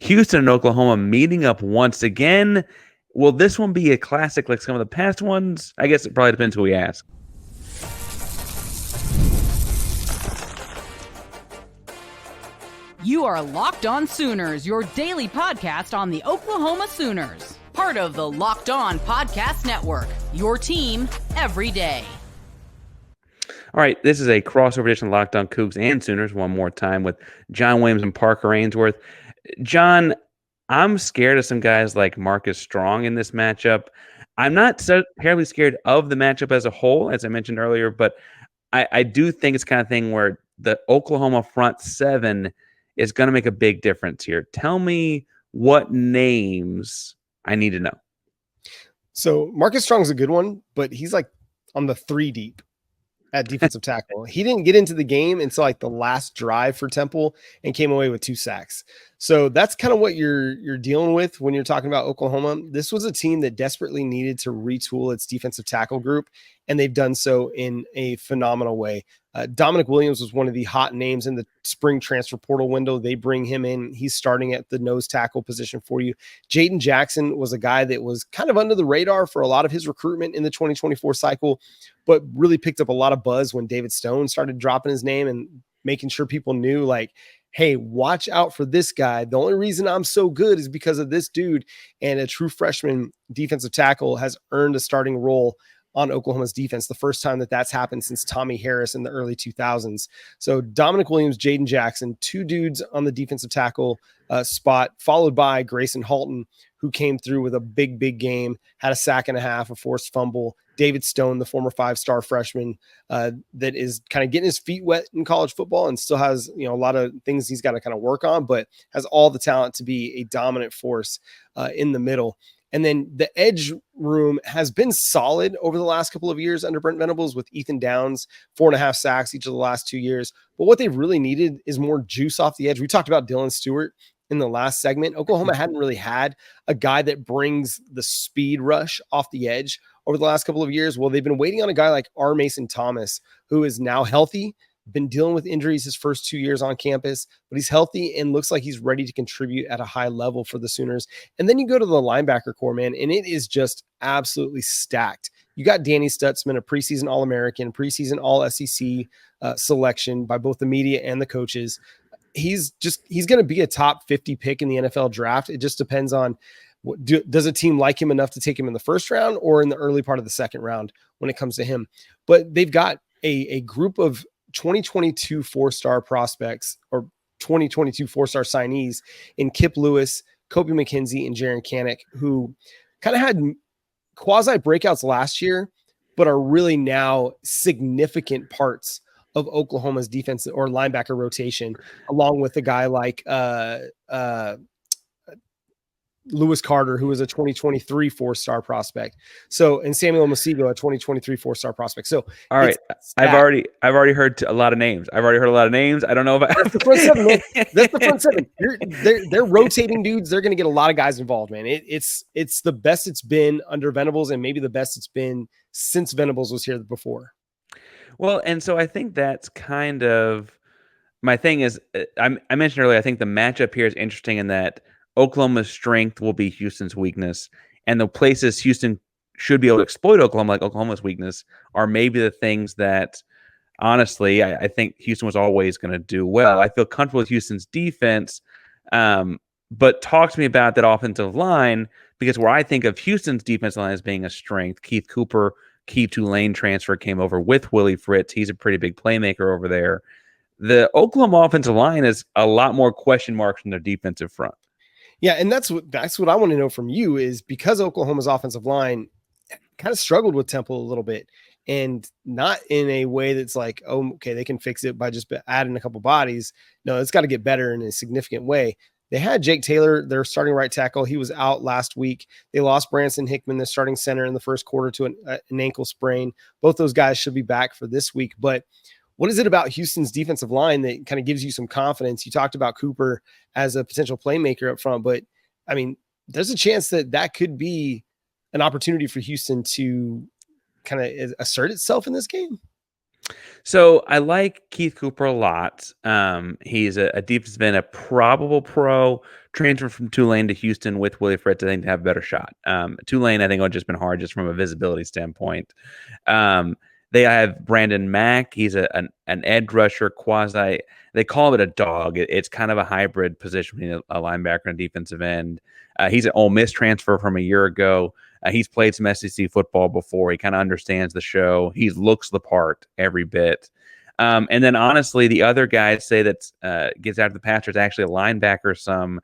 Houston and Oklahoma meeting up once again. Will this one be a classic like some of the past ones? I guess it probably depends who we ask. You are Locked On Sooners, your daily podcast on the Oklahoma Sooners. Part of the Locked On Podcast Network, your team every day. All right, this is a crossover edition of Locked On Cougs and Sooners one more time with John Williams and Parker Ainsworth. John, I'm scared of some guys like Marcus Strong in this matchup. I'm not so terribly scared of the matchup as a whole, as I mentioned earlier, but I do think it's kind of thing where the Oklahoma front seven is going to make a big difference here. Tell me what names I need to know. So Marcus Strong's a good one, but he's like on the 3 deep at defensive tackle. He didn't get into the game until like the last drive for Temple and came away with 2 sacks. So that's kind of what you're dealing with when you're talking about Oklahoma. This was a team that desperately needed to retool its defensive tackle group, and they've done so in a phenomenal way. Dominic Williams was one of the hot names in the spring transfer portal window. They bring him in. He's starting at the nose tackle position for you. Jaden Jackson was a guy that was kind of under the radar for a lot of his recruitment in the 2024 cycle, but really picked up a lot of buzz when David Stone started dropping his name and making sure people knew, like, hey, watch out for this guy. The only reason I'm so good is because of this dude. And a true freshman defensive tackle has earned a starting role on Oklahoma's defense, the first time that that's happened since Tommy Harris in the early 2000s. So Dominic Williams, Jaden Jackson, 2 dudes on the defensive tackle spot, followed by Grayson Halton, who came through with a big game, had a sack and a half, a forced fumble. David Stone, the former 5-star freshman that is kind of getting his feet wet in college football and still has, a lot of things he's got to kind of work on, but has all the talent to be a dominant force in the middle. And then the edge room has been solid over the last couple of years under Brent Venables, with Ethan Downs, 4.5 sacks each of the last 2 years. But what they've really needed is more juice off the edge. We talked about Dylan Stewart in the last segment. Oklahoma hadn't really had a guy that brings the speed rush off the edge over the last couple of years. Well, they've been waiting on a guy like R. Mason Thomas, who is now healthy, been dealing with injuries his first 2 years on campus, but he's healthy and looks like he's ready to contribute at a high level for the Sooners. And then you go to the linebacker core, man, and it is just absolutely stacked. You got Danny Stutzman, a preseason All-American, preseason All-SEC selection by both the media and the coaches. He's going to be a top 50 pick in the NFL draft. It just depends on does a team like him enough to take him in the first round or in the early part of the second round when it comes to him. But they've got a group of 2022 4-star prospects or 2022 4-star signees in Kip Lewis, Kobe McKenzie, and Jaron Kanik, who kind of had quasi breakouts last year, but are really now significant parts of Oklahoma's defense or linebacker rotation, along with a guy like Lewis Carter, who was a 2023 4-star prospect. So, and Samuel Masigo, a 2023 4-star prospect. So, all right, I've already heard a lot of names. I don't know about that's the front seven. Man. That's the front seven. They're rotating dudes. They're going to get a lot of guys involved, man. It's the best it's been under Venables, and maybe the best it's been since Venables was here before. Well, and so I think that's kind of my thing is I mentioned earlier, I think the matchup here is interesting in that Oklahoma's strength will be Houston's weakness, and the places Houston should be able to exploit Oklahoma, like Oklahoma's weakness, are maybe the things that, honestly, I think Houston was always going to do well. I feel comfortable with Houston's defense, but talk to me about that offensive line, because where I think of Houston's defensive line as being a strength, Keith Cooper, key Tulane transfer, came over with Willie Fritz. He's a pretty big playmaker over there. The Oklahoma offensive line is a lot more question marks from their defensive front. Yeah, and that's what I want to know from you is, because Oklahoma's offensive line kind of struggled with Temple a little bit, and not in a way that's like, oh, okay, they can fix it by just adding a couple bodies. No, it's got to get better in a significant way. They had Jake Taylor, their starting right tackle. He was out last week. They lost Branson Hickman, the starting center, in the first quarter to an ankle sprain. Both those guys should be back for this week. But what is it about Houston's defensive line that kind of gives you some confidence? You talked about Cooper as a potential playmaker up front, but I mean, there's a chance that could be an opportunity for Houston to kind of assert itself in this game. So I like Keith Cooper a lot. He's a defensive end, a probable pro, transfer from Tulane to Houston with Willie Fritz, I think, to have a better shot. Tulane, I think, would just been hard just from a visibility standpoint. Um, they have Brandon Mack. He's an edge rusher, quasi. They call it a dog. It's kind of a hybrid position between a linebacker and a defensive end. He's an Ole Miss transfer from a year ago. He's played some SEC football before. He kind of understands the show. He looks the part every bit. And then honestly, the other guys say that gets after the passer is actually a linebacker.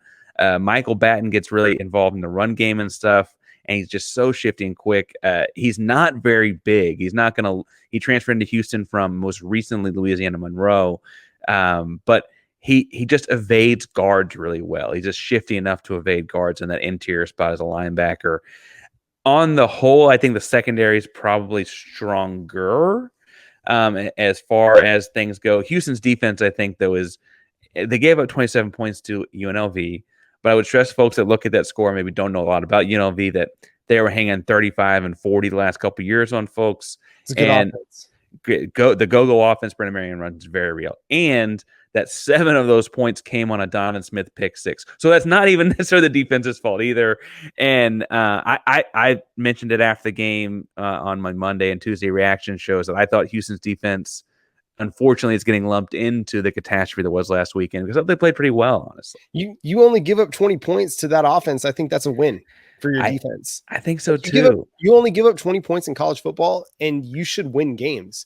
Michael Batten gets really involved in the run game and stuff, and he's just so shifty and quick. He's not very big. He transferred into Houston from most recently Louisiana Monroe, but he just evades guards really well. He's just shifty enough to evade guards in that interior spot as a linebacker. On the whole, I think the secondary is probably stronger as far as things go. Houston's defense, I think, though, is they gave up 27 points to UNLV, but I would stress folks that look at that score maybe don't know a lot about UNLV that they were hanging 35 and 40 the last couple of years on folks. It's a good offense. The go-go offense Brennan Marion runs is very real. And that 7 of those points came on a Donovan Smith pick 6. So that's not even necessarily the defense's fault either. And I mentioned it after the game on my Monday and Tuesday reaction shows that I thought Houston's defense, unfortunately, is getting lumped into the catastrophe that was last weekend because they played pretty well, honestly. You only give up 20 points to that offense. I think that's a win for your defense. I think so too. You only give up 20 points in college football, and you should win games.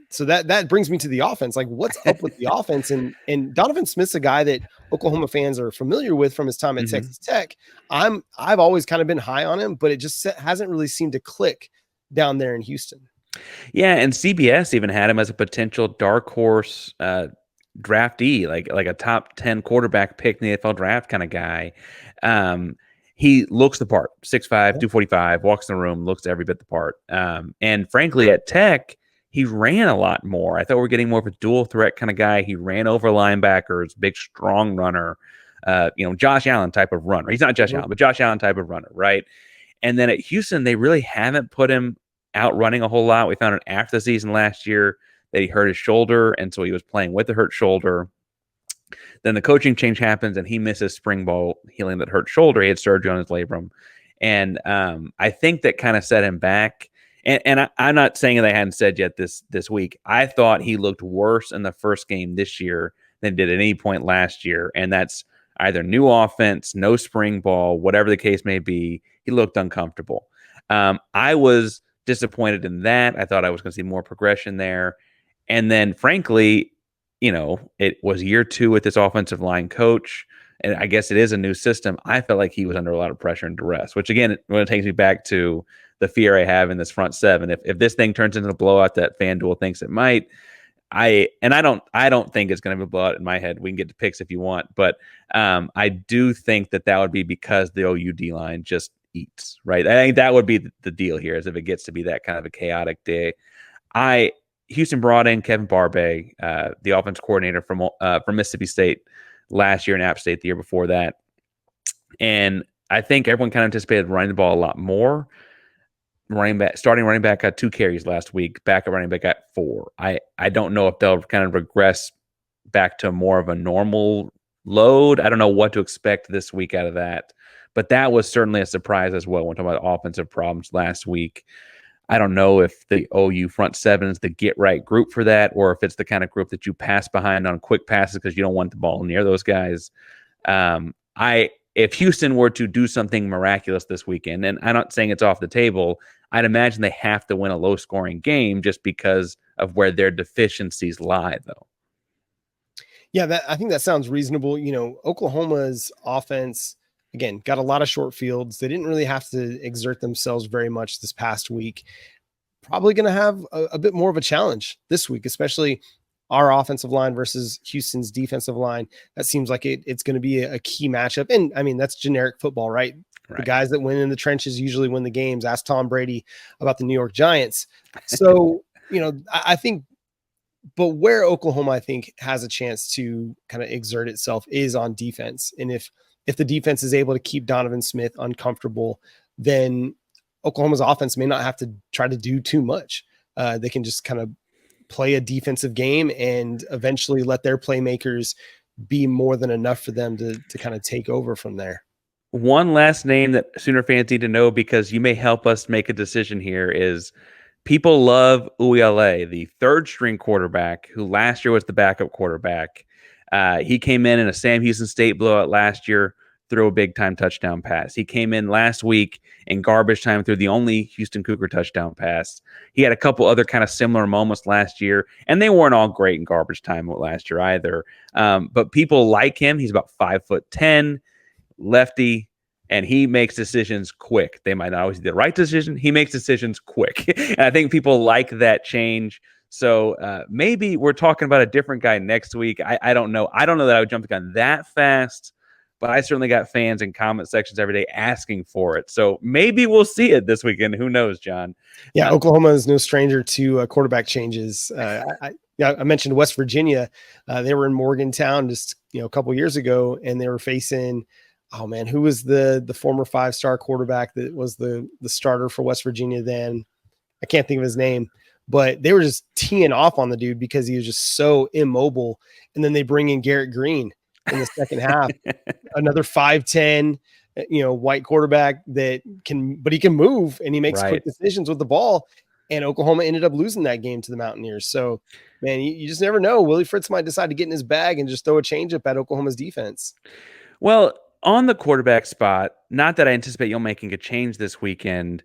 So that brings me to the offense. Like, what's up with the offense? And Donovan Smith's a guy that Oklahoma fans are familiar with from his time at Texas Tech. I've always kind of been high on him, but it just hasn't really seemed to click down there in Houston. Yeah, and CBS even had him as a potential dark horse draftee, like a top 10 quarterback pick in the NFL draft kind of guy. He looks the part, 6'5", 245, walks in the room, looks every bit the part. And frankly, at Tech, he ran a lot more. I thought we were getting more of a dual threat kind of guy. He ran over linebackers, big, strong runner, Josh Allen type of runner. He's not Josh Allen, but Josh Allen type of runner, right? And then at Houston, they really haven't put him out running a whole lot. We found out after the season last year that he hurt his shoulder, and so he was playing with the hurt shoulder. Then the coaching change happens, and he misses spring ball healing that hurt shoulder. He had surgery on his labrum. And I think that kind of set him back. And I'm not saying they hadn't said yet this week. I thought he looked worse in the first game this year than did at any point last year. And that's either new offense, no spring ball, whatever the case may be. He looked uncomfortable. I was disappointed in that. I thought I was going to see more progression there. And then, frankly, it was year 2 with this offensive line coach, and I guess it is a new system. I felt like he was under a lot of pressure and duress, which again, it takes me back to the fear I have in this front 7. If this thing turns into a blowout that FanDuel thinks it might, I don't think it's going to be a blowout in my head. We can get to picks if you want, but I do think that would be because the OUD line just eats, right? I think that would be the deal here, is if it gets to be that kind of a chaotic day. Houston brought in Kevin Barbay, the offense coordinator from Mississippi State last year and App State the year before that. And I think everyone kind of anticipated running the ball a lot more. Starting running back got 2 carries last week. Backup running back got 4. I don't know if they'll kind of regress back to more of a normal load. I don't know what to expect this week out of that. But that was certainly a surprise as well when talking about offensive problems last week. I don't know if the OU front 7 is the get-right group for that, or if it's the kind of group that you pass behind on quick passes because you don't want the ball near those guys. If Houston were to do something miraculous this weekend, and I'm not saying it's off the table, I'd imagine they have to win a low-scoring game just because of where their deficiencies lie, though. Yeah, I think that sounds reasonable. Oklahoma's offense, again, got a lot of short fields. They didn't really have to exert themselves very much this past week. Probably going to have a bit more of a challenge this week, especially our offensive line versus Houston's defensive line. That seems like it's going to be a key matchup. And I mean, that's generic football, right? The guys that win in the trenches usually win the games. Ask Tom Brady about the New York Giants. So, I think, but where Oklahoma, I think, has a chance to kind of exert itself is on defense. And if the defense is able to keep Donovan Smith uncomfortable, then Oklahoma's offense may not have to try to do too much. They can just kind of play a defensive game and eventually let their playmakers be more than enough for them to kind of take over from there. One last name that Sooner fans need to know, because you may help us make a decision here, is people love Uyale, the third string quarterback who last year was the backup quarterback. He came in a Sam Houston State blowout last year, threw a big time touchdown pass. He came in last week in garbage time, threw the only Houston Cougar touchdown pass. He had a couple other kind of similar moments last year, and they weren't all great in garbage time last year either. But people like him. He's about 5'10", lefty, and he makes decisions quick. They might not always be the right decision. He makes decisions quick. And I think people like that change. So maybe we're talking about a different guy next week. I don't know. I don't know that I would jump the gun that fast, but I certainly got fans in comment sections every day asking for it. So maybe we'll see it this weekend. Who knows, John? Yeah, Oklahoma is no stranger to quarterback changes. I mentioned West Virginia. They were in Morgantown just a couple years ago, and they were facing, oh man, who was the former 5-star quarterback that was the starter for West Virginia then? I can't think of his name, but they were just teeing off on the dude because he was just so immobile. And then they bring in Garrett Green in the second half, another 5'10", white quarterback that he can move and he makes quick decisions with the ball. And Oklahoma ended up losing that game to the Mountaineers. So, man, you just never know. Willie Fritz might decide to get in his bag and just throw a changeup at Oklahoma's defense. Well, on the quarterback spot, not that I anticipate you'll making a change this weekend.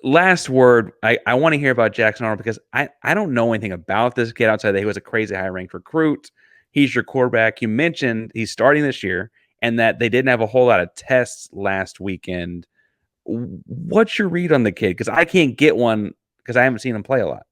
Last word, I want to hear about Jackson Arnold, because I don't know anything about this kid outside that he was a crazy high-ranked recruit. He's your quarterback. You mentioned he's starting this year and that they didn't have a whole lot of tests last weekend. What's your read on the kid? Because I can't get one because I haven't seen him play a lot.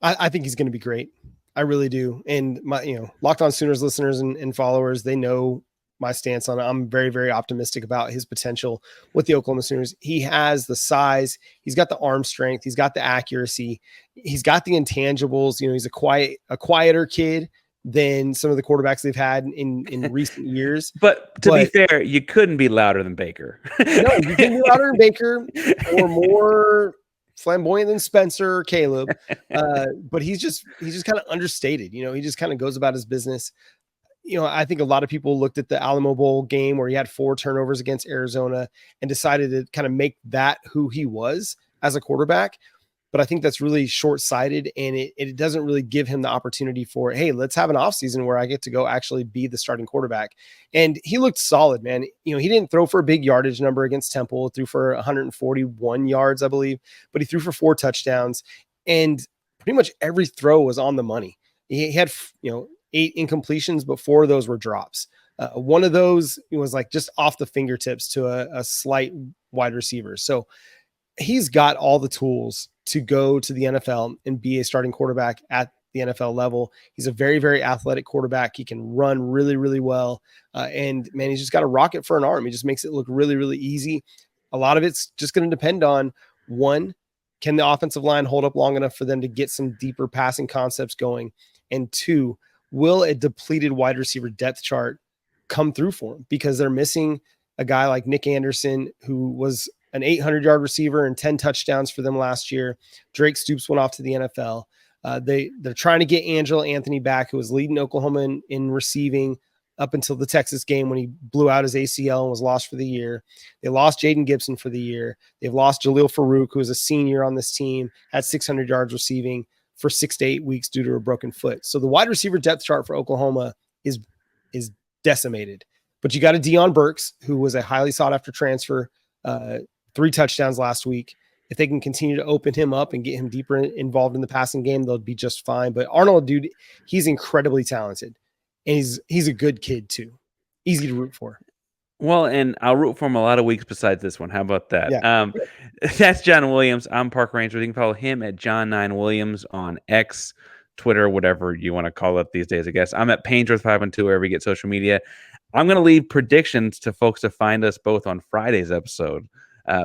I think he's going to be great. I really do. And my, Locked On Sooners listeners and followers, they know my stance on it. I'm very, very optimistic about his potential with the Oklahoma Sooners. He has the size, he's got the arm strength, he's got the accuracy, he's got the intangibles. He's a quieter kid than some of the quarterbacks they've had in recent years. But to be fair, you couldn't be louder than Baker. No, you couldn't be louder than Baker or more flamboyant than Spencer or Caleb. But he's just kind of understated. He just kind of goes about his business. I think a lot of people looked at the Alamo Bowl game where he had 4 turnovers against Arizona and decided to kind of make that who he was as a quarterback. But I think that's really short-sighted, and it doesn't really give him the opportunity for, hey, let's have an offseason where I get to go actually be the starting quarterback. And he looked solid, man. He didn't throw for a big yardage number against Temple, threw for 141 yards, I believe, but he threw for 4 touchdowns, and pretty much every throw was on the money. He had, 8 incompletions, but 4 of those were drops. One of those was like just off the fingertips to a slight wide receiver. So he's got all the tools to go to the NFL and be a starting quarterback at the NFL level. He's a very, very athletic quarterback. He can run really, really well. And man, he's just got a rocket for an arm. He just makes it look really, really easy. A lot of it's just going to depend on, one, can the offensive line hold up long enough for them to get some deeper passing concepts going? And 2, will a depleted wide receiver depth chart come through for him? Because they're missing a guy like Nick Anderson, who was an 800-yard receiver and 10 touchdowns for them last year. Drake Stoops went off to the NFL. They're trying to get Angelo Anthony back, who was leading Oklahoma in receiving up until the Texas game when he blew out his ACL and was lost for the year. They lost Jaden Gibson for the year. They've lost Jaleel Farouk, who was a senior on this team, had 600 yards receiving for 6 to 8 weeks due to a broken foot. So the wide receiver depth chart for Oklahoma is decimated. But you got a Deion Burks, who was a highly sought after transfer, 3 touchdowns last week. If they can continue to open him up and get him deeper involved in the passing game, they'll be just fine. But Arnold, dude, he's incredibly talented, and he's a good kid too. Easy to root for. Well, and I'll root for him a lot of weeks besides this one. How about that? Yeah. That's John Williams. I'm Parker Ainsworth. You can follow him at John9Williams on X, Twitter, whatever you want to call it these days, I guess. I'm at Painsworth512 wherever you get social media. I'm going to leave predictions to folks to find us both on Friday's episode,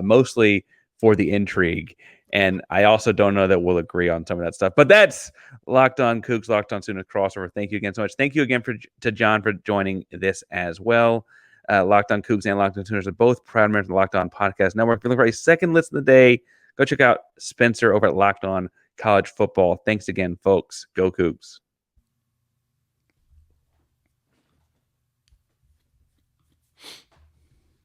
mostly for the intrigue. And I also don't know that we'll agree on some of that stuff. But that's Locked On Cougs, Locked On Sooners crossover. Thank you again so much. Thank you again to John for joining this as well. Locked On Cougs and Locked On Sooners are both proud members of the Locked On Podcast Network. If you're looking for a second listen of the day, go check out Spencer over at Locked On college football. Thanks again, folks. Go Cougs.